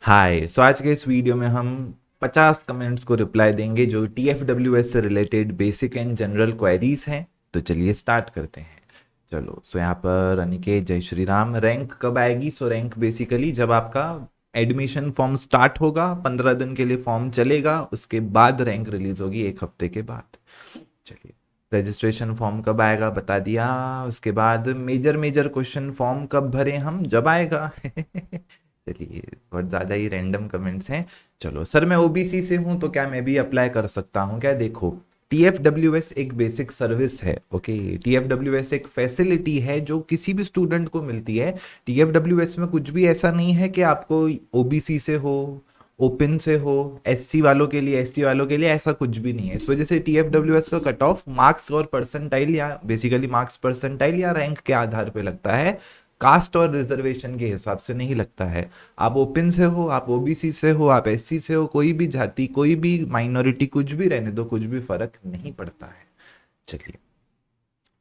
हाय, सो आज के इस वीडियो में हम 50 कमेंट्स को रिप्लाई देंगे जो TFWS से related basic and general queries हैं। तो चलिए स्टार्ट करते हैं। चलो, सो यहाँ पर अनिकेत जय श्री राम। रैंक कब आएगी? सो रैंक बेसिकली जब आपका एडमिशन फॉर्म स्टार्ट होगा, 15 दिन के लिए फॉर्म चलेगा, उसके बाद रैंक रिलीज होगी 1 हफ्ते के बाद। चलिए, रजिस्ट्रेशन फॉर्म कब आएगा बता दिया। उसके बाद मेजर मेजर क्वेश्चन फॉर्म कब भरें हम? जब आएगा। चलिए, बहुत ज़्यादा ही रैंडम कमेंट्स हैं। चलो सर, मैं ओबीसी से हूं तो क्या मैं भी अप्लाई कर सकता हूं क्या? देखो, TFWS एक बेसिक सर्विस है। ओके, TFWS एक फैसिलिटी है जो किसी भी स्टूडेंट को मिलती है। TFWS में कुछ भी ऐसा नहीं है कि आपको ओबीसी से हो, ओपन से हो, SC वालों के लिए, ST वालों के लिए, ऐसा कुछ भी नहीं है। इस वजह से TFWS का कट ऑफ मार्क्स और परसेंटाइल या बेसिकली मार्क्स परसेंटाइल या रैंक के आधार पे लगता है, कास्ट और रिजर्वेशन के हिसाब से नहीं लगता है। आप ओपन से हो, आप ओबीसी से हो, आप SC से हो, कोई भी जाति, कोई भी माइनॉरिटी, कुछ भी रहने दो, कुछ भी फर्क नहीं पड़ता है। चलिए,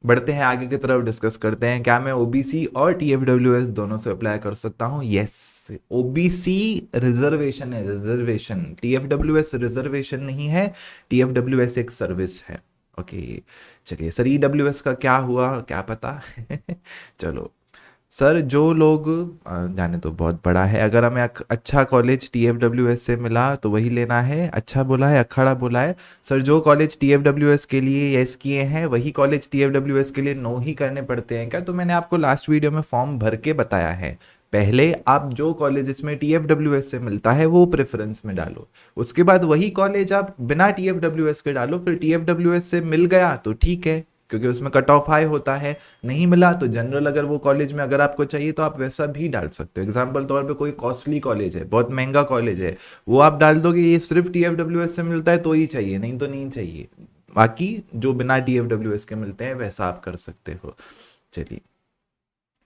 बढ़ते हैं आगे की तरफ, डिस्कस करते हैं क्या मैं ओबीसी और TFWS दोनों से अप्लाई कर सकता हूँ? यस, ओबीसी रिजर्वेशन है, रिजर्वेशन। TFWS रिजर्वेशन नहीं है, TFWS एक सर्विस है। ओके, चलिए सर, EWS का क्या हुआ, क्या पता? चलो सर, जो लोग जाने तो बहुत बड़ा है। अगर हमें अच्छा कॉलेज TFWS से मिला तो वही लेना है। अच्छा बोला है, अखाड़ा बोला है। सर, जो कॉलेज TFWS के लिए यस किए हैं वही कॉलेज TFWS के लिए नो ही करने पड़ते हैं क्या? तो मैंने आपको लास्ट वीडियो में फॉर्म भर के बताया है। पहले आप जो कॉलेज इसमें TFWS से मिलता है वो प्रेफरेंस में डालो, उसके बाद वही कॉलेज आप बिना TFWS के डालो। फिर TFWS से मिल गया तो ठीक है, क्योंकि उसमें कट ऑफ हाई होता है। नहीं मिला तो जनरल, अगर वो कॉलेज में अगर आपको चाहिए तो आप वैसा भी डाल सकते हो। एग्जाम्पल तौर पे कोई कॉस्टली कॉलेज है, बहुत महंगा कॉलेज है, वो आप डाल दोगे ये सिर्फ TFWS से मिलता है तो ही चाहिए, नहीं तो नहीं चाहिए। बाकी जो बिना TFWS के मिलते हैं वैसा आप कर सकते हो। चलिए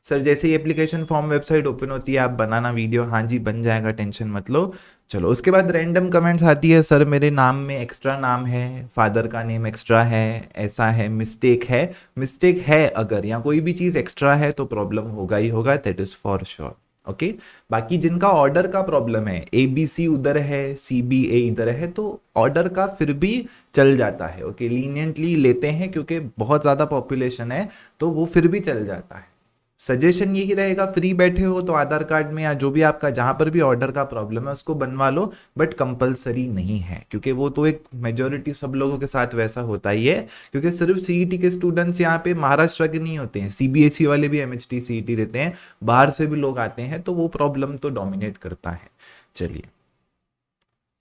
सर, जैसे ही एप्लीकेशन फॉर्म वेबसाइट ओपन होती है आप बनाना वीडियो। हाँ जी, बन जाएगा, टेंशन मत लो। चलो, उसके बाद रैंडम कमेंट्स आती है, सर मेरे नाम में एक्स्ट्रा नाम है, फादर का नेम एक्स्ट्रा है, ऐसा है, मिस्टेक है। मिस्टेक है अगर, या कोई भी चीज़ एक्स्ट्रा है तो प्रॉब्लम होगा ही होगा, that is for sure. Okay, बाकी जिनका ऑर्डर का प्रॉब्लम है, ABC उधर है, CBA इधर है, तो ऑर्डर का फिर भी चल जाता है। ओके, लीनियंटली लेते हैं क्योंकि बहुत ज़्यादा पॉपुलेशन है, तो वो फिर भी चल जाता है। सजेशन यही रहेगा, फ्री बैठे हो तो आधार कार्ड में या जो भी आपका जहां पर भी ऑर्डर का प्रॉब्लम है उसको बनवा लो, बट कंपलसरी नहीं है, क्योंकि वो तो एक मेजोरिटी सब लोगों के साथ वैसा होता ही है। क्योंकि सिर्फ CET के स्टूडेंट्स यहाँ पे महाराष्ट्र के नहीं होते हैं, CBSE वाले भी MHT CET देते हैं, बाहर से भी लोग आते हैं, तो वो प्रॉब्लम तो डोमिनेट करता है। चलिए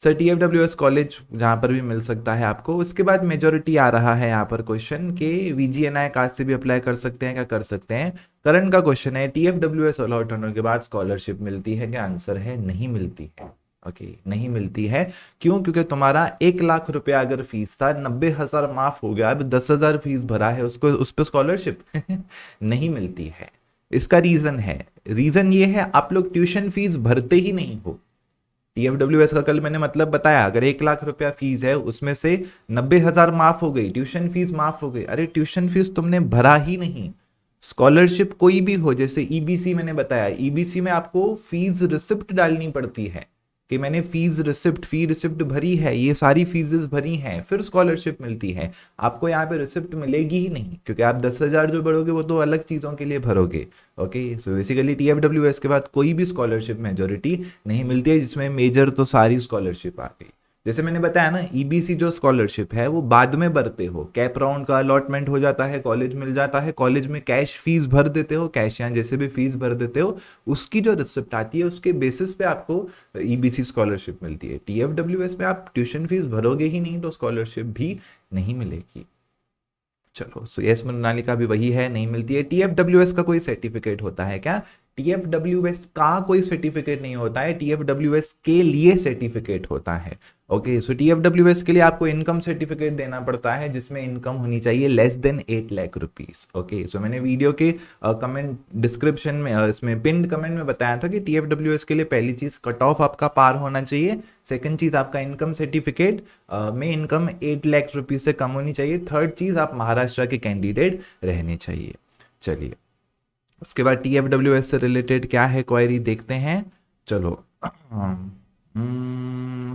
सर, TFWS कॉलेज जहाँ पर भी मिल सकता है आपको। उसके बाद मेजोरिटी आ रहा है यहाँ पर क्वेश्चन के VGNI कास्ट से भी अप्लाई कर सकते हैं क्या? कर सकते हैं। करंट का क्वेश्चन है, TFWS अलॉट होने के बाद स्कॉलरशिप मिलती है क्या? आंसर है नहीं मिलती है। ओके, नहीं मिलती है। क्यों? क्योंकि तुम्हारा 1 लाख रुपया अगर फीस था, 90,000 माफ हो गया, अब 10,000 फीस भरा है, उसको उस पर स्कॉलरशिप नहीं मिलती है। इसका रीजन है, रीजन ये है, आप लोग ट्यूशन फीस भरते ही नहीं हो। TFWS का कल मैंने मतलब बताया, अगर 1 लाख रुपया फीस है उसमें से 90,000 माफ हो गई, ट्यूशन फीस माफ हो गई। अरे ट्यूशन फीस तुमने भरा ही नहीं। स्कॉलरशिप कोई भी हो, जैसे EBC मैंने बताया, EBC में आपको फीस रिसिप्ट डालनी पड़ती है कि मैंने फीस रिसिप्ट, फी रिसिप्ट भरी है, ये सारी फीसेस भरी हैं, फिर स्कॉलरशिप मिलती है। आपको यहाँ पे रिसिप्ट मिलेगी ही नहीं, क्योंकि आप 10,000 जो भरोगे वो तो अलग चीज़ों के लिए भरोगे। ओके, सो बेसिकली TFWS के बाद कोई भी स्कॉलरशिप मेजोरिटी नहीं मिलती है, जिसमें मेजर तो सारी स्कॉलरशिप आ गई। जैसे मैंने बताया ना, EBC जो स्कॉलरशिप है वो बाद में भरते हो, कैप राउंड का अलॉटमेंट हो जाता है, कॉलेज मिल जाता है, कॉलेज में कैश फीस भर देते हो, कैश या जैसे भी फीस भर देते हो, उसकी जो रिसिप्ट आती है उसके बेसिस पे आपको EBC स्कॉलरशिप मिलती है। TFWS में आप ट्यूशन फीस भरोगे ही नहीं तो स्कॉलरशिप भी नहीं मिलेगी। चलो, सो यस मृणालिका भी वही है, नहीं मिलती है। TFWS का कोई सर्टिफिकेट होता है क्या? TFWS का कोई सर्टिफिकेट नहीं होता है, TFWS के लिए सर्टिफिकेट होता है। ओके, सो TFWS के लिए आपको इनकम सर्टिफिकेट देना पड़ता है, जिसमें इनकम होनी चाहिए less than 8 lakh rupees. Okay, so मैंने वीडियो के कमेंट डिस्क्रिप्शन में इसमें पिंड कमेंट में बताया था कि TFWS के लिए पहली चीज कट ऑफ आपका पार होना चाहिए, सेकंड चीज आपका इनकम सर्टिफिकेट में इनकम 8 लाख रुपीज से कम होनी चाहिए, थर्ड चीज आप महाराष्ट्र के कैंडिडेट रहने चाहिए। चलिए, उसके बाद TFWS से रिलेटेड क्या है क्वेरी देखते हैं। चलो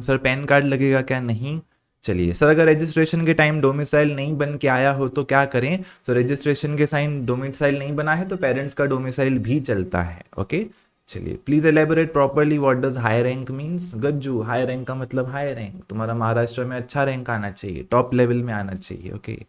सर पैन कार्ड लगेगा क्या? नहीं। चलिए सर, अगर रजिस्ट्रेशन के टाइम डोमिसाइल नहीं बन के आया हो तो क्या करें? तो रजिस्ट्रेशन के साइन डोमिसाइल नहीं बना है तो पेरेंट्स का डोमिसाइल भी चलता है। ओके, चलिए please elaborate properly what does high rank means. Gajju, high rank का मतलब हाई रैंक, तुम्हारा महाराष्ट्र में अच्छा रैंक आना चाहिए, टॉप लेवल में आना चाहिए। ओके,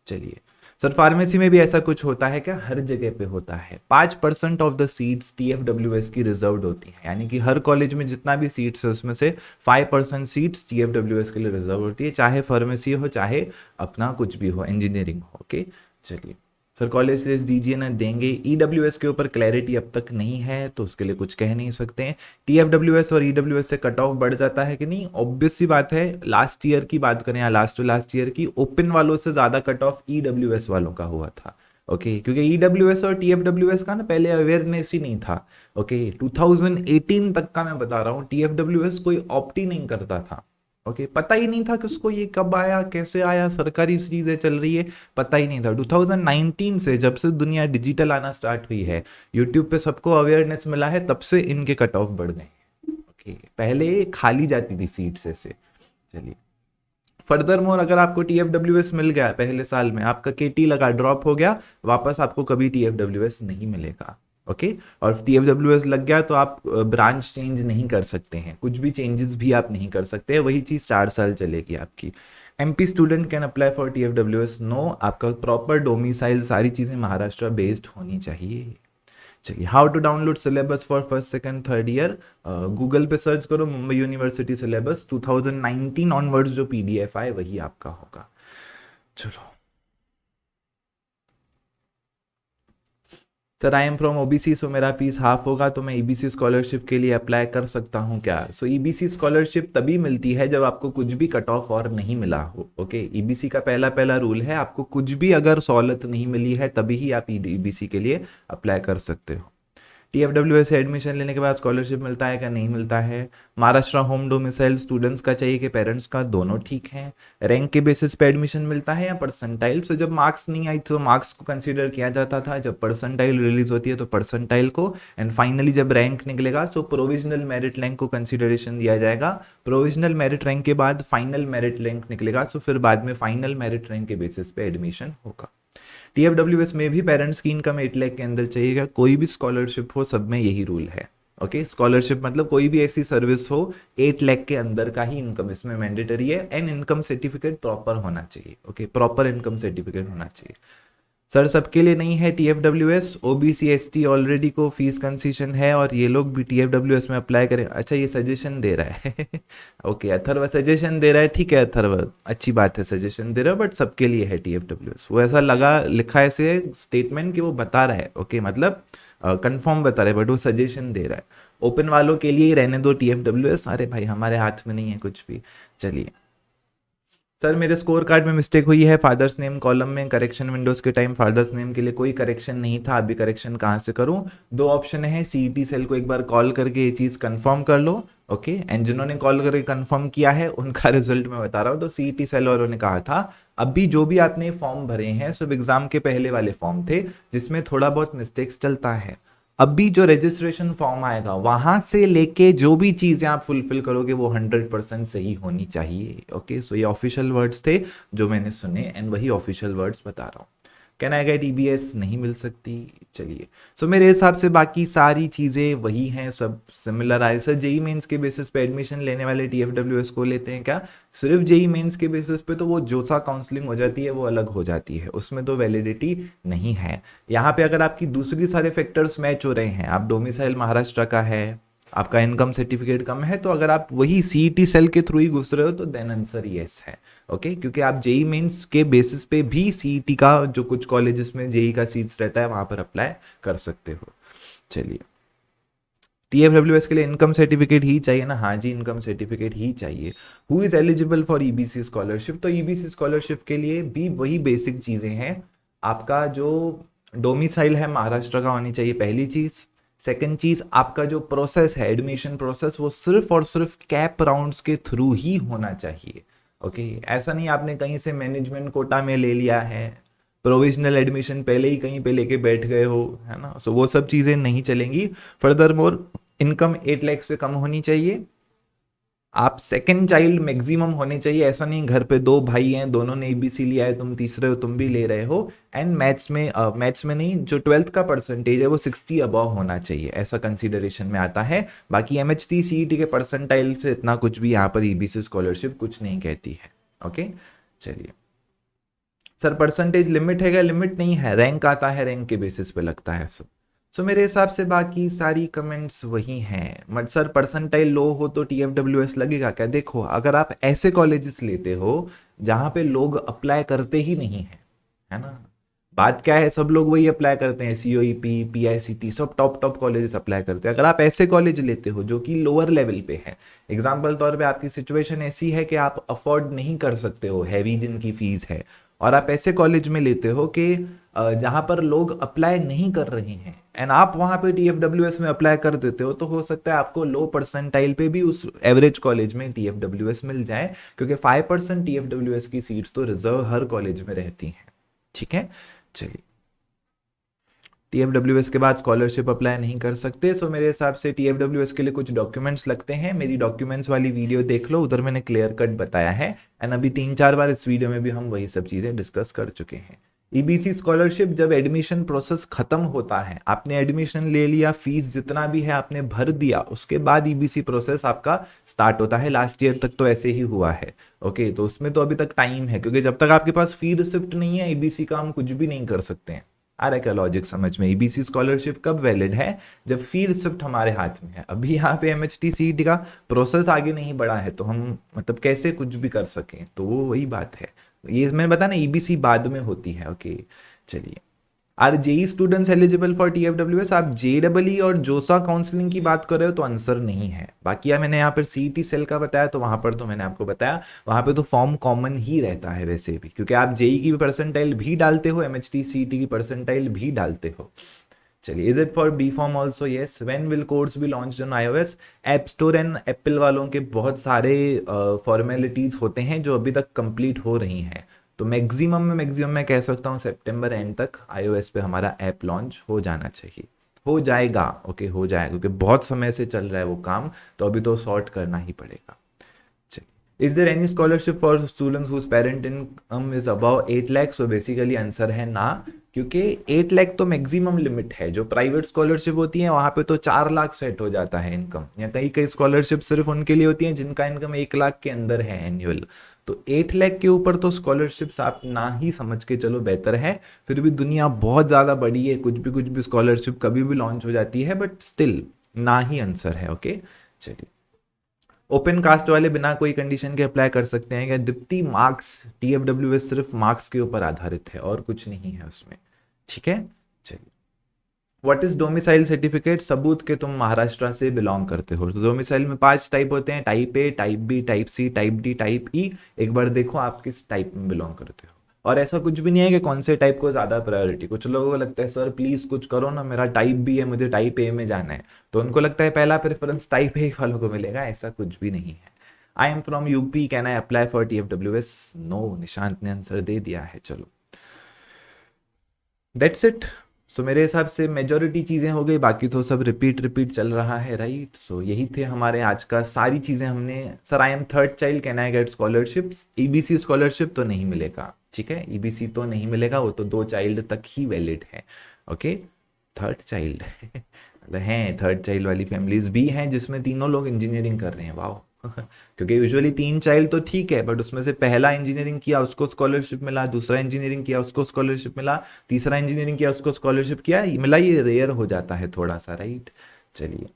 चलिए सर, फार्मेसी में भी ऐसा कुछ होता है क्या? हर जगह पे होता है। 5% ऑफ द सीट्स TFWS की रिजर्व्ड होती है, यानी कि हर कॉलेज में जितना भी सीट्स है उसमें से 5% सीट्स TFWS के लिए रिजर्व होती है, चाहे फार्मेसी हो चाहे अपना कुछ भी हो, इंजीनियरिंग हो। ओके, चलिए सर, कॉलेज लिस्ट दीजिए ना, देंगे। EWS के ऊपर क्लैरिटी अब तक नहीं है तो उसके लिए कुछ कह नहीं सकते हैं। TFWS और EWS से कट ऑफ बढ़ जाता है कि नहीं? ऑब्वियस सी बात है। लास्ट ईयर की बात करें या लास्ट टू लास्ट ईयर की, ओपन वालों से ज्यादा कट ऑफ EWS वालों का हुआ था। ओके, क्योंकि EWS और TFWS का ना पहले अवेयरनेस ही नहीं था। ओके, 2018 तक का मैं बता रहा हूँ, TFWS कोई ऑप्ट ही नहीं करता था। ओके, पता ही नहीं था कि उसको ये कब आया, कैसे आया, सरकारी चीजें चल रही है, पता ही नहीं था। 2019 से जब से दुनिया डिजिटल आना स्टार्ट हुई है, यूट्यूब पे सबको अवेयरनेस मिला है, तब से इनके कट ऑफ बढ़ गए हैं। ओके, पहले खाली जाती थी सीट्स ऐसे। चलिए, फर्दर मोर, अगर आपको TFWS मिल गया पहले साल में, आपका KT लगा, ड्रॉप हो गया, वापस आपको कभी TFWS नहीं मिलेगा। ओके, और TFWS लग गया तो आप ब्रांच चेंज नहीं कर सकते हैं, कुछ भी चेंजेस भी आप नहीं कर सकते हैं, वही चीज 4 साल चलेगी आपकी। MP student can apply for TFWS? No, आपका प्रॉपर डोमिसाइल, सारी चीजें महाराष्ट्र बेस्ड होनी चाहिए। चलिए, how to download syllabus for first second third year? Google पे सर्च करो, मुंबई यूनिवर्सिटी सिलेबस 2019 ऑनवर्ड्स जो PDF आए वही आपका होगा। चलो sir, I am from OBC, so मेरा फीस हाफ होगा तो मैं EBC स्कॉलरशिप के लिए अप्लाई कर सकता हूँ क्या? सो EBC स्कॉलरशिप तभी मिलती है जब आपको कुछ भी कट ऑफ और नहीं मिला हो। ओके, EBC का पहला पहला रूल है, आपको कुछ भी अगर सहूलत नहीं मिली है तभी ही आप EBC के लिए अप्लाई कर सकते हो। TFWS से एडमिशन लेने के बाद स्कॉलरशिप मिलता है क्या? नहीं मिलता है। महाराष्ट्र होम डोमिसाइल स्टूडेंट्स का चाहिए कि पेरेंट्स का? दोनों ठीक है। रैंक के बेसिस पे एडमिशन मिलता है या परसेंटाइल? सो जब मार्क्स नहीं आई तो मार्क्स को कंसीडर किया जाता था, जब परसेंटाइल रिलीज होती है तो परसेंटाइल को, एंड फाइनली जब रैंक निकलेगा सो प्रोविजनल मेरिट रैंक को कंसिडरेशन दिया जाएगा। प्रोविजनल मेरिट रैंक के बाद फाइनल मेरिट रैंक निकलेगा, सो फिर बाद में फाइनल मेरिट रैंक के बेसिस पे एडमिशन होगा। TFWS में भी पेरेंट्स की इनकम 8 लाख के अंदर चाहिएगा, कोई भी स्कॉलरशिप हो सब में यही रूल है। ओके, स्कॉलरशिप मतलब कोई भी ऐसी सर्विस हो 8 लाख के अंदर का ही इनकम इसमें मैंडेटरी है, एंड इनकम सर्टिफिकेट प्रॉपर होना चाहिए। ओके, प्रॉपर इनकम सर्टिफिकेट होना चाहिए। सर, सबके लिए नहीं है TFWS, OBC ST ऑलरेडी को फीस कंसेशन है और ये लोग भी TFWS में अप्लाई करें। अच्छा, ये सजेशन दे रहा है ओके, अथर्व सजेशन दे रहा है, ठीक है अथर्व, अच्छी बात है सजेशन दे रहा है, बट सबके लिए है TFWS। वो ऐसा लगा लिखा है ऐसे स्टेटमेंट कि वो बता रहा है, ओके, मतलब कंफर्म बता रहा है, बट वो सजेशन दे रहा है। ओपन वालों के लिए रहने दो TFWS। अरे भाई, हमारे हाथ में नहीं है कुछ भी। चलिए सर, मेरे स्कोर कार्ड में मिस्टेक हुई है, फादर्स नेम कॉलम में करेक्शन विंडोज के टाइम फादर्स नेम के लिए कोई करेक्शन नहीं था, अभी करेक्शन कहाँ से करूँ? 2 ऑप्शन है, CET सेल को एक बार कॉल करके ये चीज़ कंफर्म कर लो। ओके, एंड जिन्होंने कॉल करके कंफर्म किया है उनका रिजल्ट मैं बता रहा हूँ। तो CET सेल वालों ने कहा था अभी जो भी आपने फॉर्म भरे हैं सब एग्जाम के पहले वाले फॉर्म थे जिसमें थोड़ा बहुत मिस्टेक्स चलता है। अभी जो रजिस्ट्रेशन फॉर्म आएगा वहां से लेके जो भी चीजें आप फुलफिल करोगे वो 100% सही होनी चाहिए। ओके, सो ये ऑफिशियल वर्ड्स थे जो मैंने सुने, एंड वही ऑफिशियल वर्ड्स बता रहा हूँ। Can I get EBS? नहीं मिल सकती। चलिए, सो मेरे हिसाब से बाकी सारी चीज़ें वही हैं, सब सिमिलर आए। सर, JEE मेंस के बेसिस पे एडमिशन लेने वाले TFWS को लेते हैं क्या? सिर्फ JEE मेंस के बेसिस पे तो वो जो सा काउंसलिंग हो जाती है वो अलग हो जाती है, उसमें तो वैलिडिटी नहीं है। यहाँ पे अगर आपकी दूसरी सारे फैक्टर्स मैच हो रहे हैं, आप डोमिसाइल महाराष्ट्र का है, आपका इनकम सर्टिफिकेट कम है, तो अगर आप वही CET सेल के थ्रू ही घुस रहे हो तो देन आंसर यस है। ओके, क्योंकि आप JEE मेंस के बेसिस पे भी CET का जो कुछ कॉलेजेस में JEE का सीट्स रहता है वहां पर अप्लाई कर सकते हो। चलिए, TFWS के लिए इनकम सर्टिफिकेट ही चाहिए ना? हाँ जी, इनकम सर्टिफिकेट ही चाहिए। Who is eligible for EBC scholarship? तो EBC स्कॉलरशिप के लिए भी वही बेसिक चीजें हैं, आपका जो डोमिसाइल है महाराष्ट्र का होनी चाहिए, पहली चीज। सेकंड चीज, आपका जो प्रोसेस है एडमिशन प्रोसेस वो सिर्फ और सिर्फ कैप राउंड्स के थ्रू ही होना चाहिए। ओके, ऐसा नहीं आपने कहीं से मैनेजमेंट कोटा में ले लिया है, प्रोविजनल एडमिशन पहले ही कहीं पे लेके बैठ गए हो, है ना? सो वो सब चीजें नहीं चलेंगी। फर्दर मोर, इनकम 8 लाख से कम होनी चाहिए, आप सेकंड चाइल्ड मैक्सिमम होने चाहिए, ऐसा नहीं घर पे दो भाई हैं दोनों ने एबीसी लिया है, तुम तीसरे हो तुम भी ले रहे हो। एंड मैथ्स में नहीं, जो 12th का परसेंटेज है वो 60 अबव होना चाहिए, ऐसा कंसीडरेशन में आता है। बाकी एमएचटी सीईटी के परसेंटाइल से इतना कुछ भी यहाँ पर ईबीसी स्कॉलरशिप कुछ नहीं कहती है। ओके, चलिए सर परसेंटेज लिमिट है क्या? लिमिट नहीं है, रैंक आता है, रैंक के बेसिस पे लगता है सब। सो मेरे हिसाब से बाकी सारी कमेंट्स वही हैं। मत सर परसेंटाइल लो हो तो टीएफडब्ल्यूएस लगेगा क्या? देखो अगर आप ऐसे कॉलेजेस लेते हो जहाँ पे लोग अप्लाई करते ही नहीं है ना, बात क्या है, सब लोग वही अप्लाई करते हैं, सीओईपी पीआईसीटी सब टॉप टॉप कॉलेजेस अप्लाई करते हैं। अगर आप ऐसे कॉलेज लेते हो जो कि लोअर लेवल पे है, एग्जाम्पल तौर पे आपकी सिचुएशन ऐसी है कि आप अफोर्ड नहीं कर सकते हो हैवी जिनकी फीस है, और आप ऐसे कॉलेज में लेते हो कि जहां पर लोग अप्लाई नहीं कर रहे हैं, एंड आप वहां पे टीएफडब्ल्यूएस में अप्लाई कर देते हो, तो हो सकता है आपको लो परसेंटाइल पे भी उस एवरेज कॉलेज में टीएफडब्ल्यूएस मिल जाए, क्योंकि 5% टीएफडब्ल्यूएस की सीट्स तो रिजर्व हर कॉलेज में रहती हैं। ठीक है, चलिए टीएफडब्ल्यूएस के बाद स्कॉलरशिप अप्लाई नहीं कर सकते। सो मेरे हिसाब से टीएफडब्ल्यूएस के लिए कुछ डॉक्यूमेंट्स लगते हैं, मेरी डॉक्यूमेंट्स वाली वीडियो देख लो, उधर मैंने क्लियर कट बताया है। एंड अभी 3-4 बार इस वीडियो में भी हम वही सब चीज़ें डिस्कस कर चुके हैं। ईबीसी स्कॉलरशिप जब एडमिशन प्रोसेस खत्म होता है, आपने एडमिशन ले लिया, फीस जितना भी है आपने भर दिया, उसके बाद ईबीसी प्रोसेस आपका स्टार्ट होता है। लास्ट ईयर तक तो ऐसे ही हुआ है। ओके, तो उसमें तो अभी तक टाइम है, क्योंकि जब तक आपके पास फी रिसिप्ट नहीं है ईबीसी का हम कुछ भी नहीं कर सकते हैं। आ रहा है क्या लॉजिक समझ में? ईबीसी स्कॉलरशिप कब वैलिड है? जब फी रिसिप्ट हमारे हाथ में है। अभी यहाँ पे एमएचटी सीईटी का प्रोसेस आगे नहीं बढ़ा है, तो हम मतलब कैसे कुछ भी कर सकें, तो वो वही बात है। ये मैंने बताया ना, ईबीसी बाद में होती है। ओके, चलिए are JEE students eligible for TFWS? आप जेडबलई और जोसा काउंसलिंग की बात कर रहे हो तो आंसर नहीं है। बाकी मैंने यहाँ पर सीईटी सेल का बताया, तो वहां पर तो मैंने आपको बताया वहां पे तो फॉर्म कॉमन ही रहता है वैसे भी, क्योंकि आप जेई की परसेंटाइल भी डालते हो, एमएचटी सीईटी की परसेंटाइल भी डालते हो। चलिए, is it for B form also? Yes. When will course be launch on iOS? App store and Apple वालों के बहुत सारे फॉर्मेलिटीज होते हैं जो अभी तक कंप्लीट हो रही हैं, तो मैक्सिमम मैं कह सकता हूँ सितंबर एंड तक आईओएस पे हमारा ऐप लॉन्च हो जाना चाहिए, हो जाएगा। ओके, हो जाएगा, क्योंकि बहुत समय से चल रहा है वो काम, तो अभी तो सॉर्ट करना ही पड़ेगा। Is there any scholarship for students whose parent income is above 8 lakh? So basically answer है ना, क्योंकि 8 लाख तो मैक्सिमम लिमिट है। जो प्राइवेट स्कॉलरशिप होती है वहां पे तो 4 लाख सेट हो जाता है इनकम, या कई कई स्कॉलरशिप सिर्फ उनके लिए होती है जिनका इनकम 1 लाख के अंदर है एनुअल। तो 8 लाख के ऊपर तो स्कॉलरशिप्स आप ना ही समझ के चलो, बेहतर है। फिर भी दुनिया बहुत ज़्यादा बड़ी है, कुछ भी स्कॉलरशिप कभी भी लॉन्च हो जाती है, बट स्टिल ना ही आंसर है। ओके, चलिए ओपन कास्ट वाले बिना कोई कंडीशन के अप्लाई कर सकते हैं क्या? दीप्ति, मार्क्स, टीएफडब्ल्यूएस सिर्फ मार्क्स के ऊपर आधारित है और कुछ नहीं है उसमें। ठीक है, चलिए व्हाट इज डोमिसाइल सर्टिफिकेट? सबूत के तुम महाराष्ट्र से बिलोंग करते हो। तो डोमिसाइल में 5 टाइप होते हैं, type A, type B, type C, type D, type E. एक बार देखो आप किस टाइप में बिलोंग करते हो, और ऐसा कुछ भी नहीं है कि कौन से टाइप को ज्यादा प्रायोरिटी। कुछ लोगों को लगता है सर प्लीज कुछ करो ना, मेरा टाइप बी है, मुझे टाइप ए में जाना है, तो उनको लगता है पहला प्रेफरेंस टाइप ए वालों को मिलेगा। ऐसा कुछ भी नहीं है। I am from UP, can I apply for TFWS? No, Nishant ने आंसर दे दिया है। चलो दैट्स इट। सो मेरे हिसाब से मेजोरिटी चीज़ें हो गई, बाकी तो सब रिपीट चल रहा है, राइट। सो यही थे हमारे आज का सारी चीज़ें हमने। Sir I M third child, can I get scholarships? EBC scholarship तो नहीं मिलेगा, ठीक है, ईबीसी तो नहीं मिलेगा, वो तो 2 चाइल्ड तक ही वैलिड है। ओके, थर्ड चाइल्ड मतलब हैं, थर्ड चाइल्ड वाली फैमिलीज भी हैं जिसमें तीनों लोग इंजीनियरिंग कर रहे हैं, वाह क्योंकि यूजुअली 3 चाइल्ड तो ठीक है, बट उसमें से पहला इंजीनियरिंग किया उसको स्कॉलरशिप मिला, दूसरा इंजीनियरिंग किया उसको स्कॉलरशिप मिला, तीसरा इंजीनियरिंग किया उसको स्कॉलरशिप किया मिला, ये रेयर हो जाता है थोड़ा सा, राइट। चलिए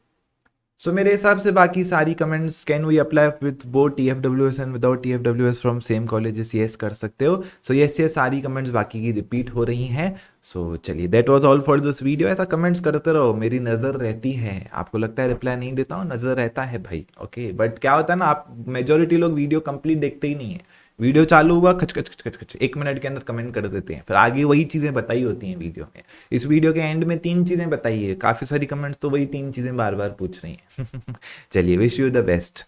सो मेरे हिसाब से बाकी सारी comments, can we apply with both TFWS and without TFWS from same colleges? Yes कर सकते हो। सो यस ये सारी कमेंट्स बाकी की रिपीट हो रही हैं। सो चलिए that was all for this video. ऐसा कमेंट्स करते रहो, मेरी नज़र रहती है। आपको लगता है रिप्लाई नहीं देता हूँ, नज़र रहता है भाई। ओके, बट क्या होता है ना, आप मेजोरिटी लोग वीडियो कंप्लीट देखते ही नहीं है। वीडियो चालू हुआ खच खच खच खच खच 1 मिनट के अंदर कमेंट कर देते हैं, फिर आगे वही चीज़ें बताई होती हैं वीडियो में। इस वीडियो के एंड में 3 चीज़ें बताई है, काफ़ी सारी कमेंट्स तो वही 3 चीज़ें बार बार पूछ रही हैं चलिए, विश यू द बेस्ट।